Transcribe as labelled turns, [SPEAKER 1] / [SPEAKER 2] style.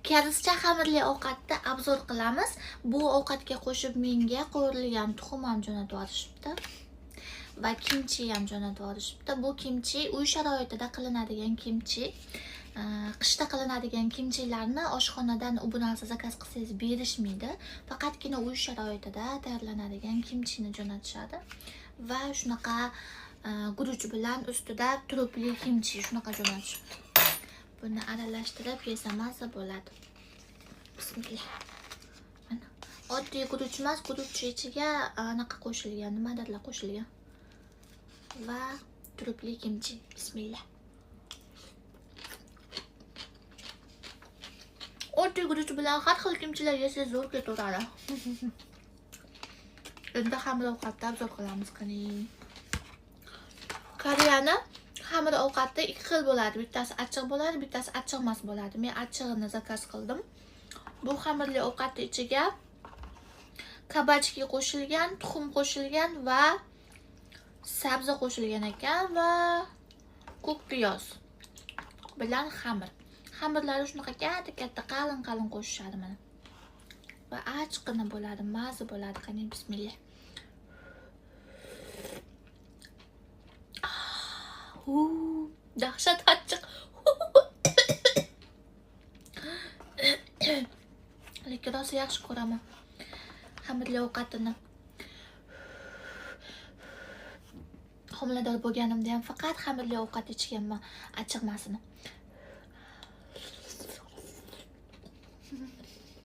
[SPEAKER 1] Karizcha xamirli ovqatni obzor qilamiz. Bu ovqatga qo'shib menga qovurilgan tuxum ham jo'natib olishibdi va kimchi ham jo'natib olishibdi. Bu kimchi uy sharoitida qilinadigan kimchi. Qishda qilinadigan kimchilarni oshxonadan bu narsa zakaz qilsangiz berishmaydi. Faqatgina uy sharoitida tayyorlanadigan kimchini jo'natishadi va shunaqa guruch bilan ustida turupli kimchi shunaqa jo'natishibdi. Buni aralashtirib yesa maza bo'ladi. Bismillah. Mana oddiy guruch emas, guruch ichiga anaqa qo'shilgan, nimadirlar qo'shilgan. Va turupli kimchi. Bismillah. Oddiy guruch bilan har xil kimchilar yesangiz zo'r ketaveradi. Endi xamir ovqatni obzor qilamiz qani. Koreyani xamir ovqati ikki xil bo'ladi. Bittasi achchiq bo'ladi, bittasi achchiq emas bo'ladi. Men achchig'ini zakaz qildim. Bu xamirli ovqatni ichiga kabachki qo'shilgan, tuxum qo'shilgan va sabzi qo'shilgan ekan va ko'k piyoz bilan xamir. Xamirlari shunaqa katta qalin qo'shishadi mana. Va achqini bo'ladi, maza bo'ladi. Qani bismillah. Dahshat achchiq. Lekin rosa yaxshi ko'raman xamirli ovqatini. Homilador bo'lganimda ham faqat xamirli ovqat ichganman, achchiqmasini.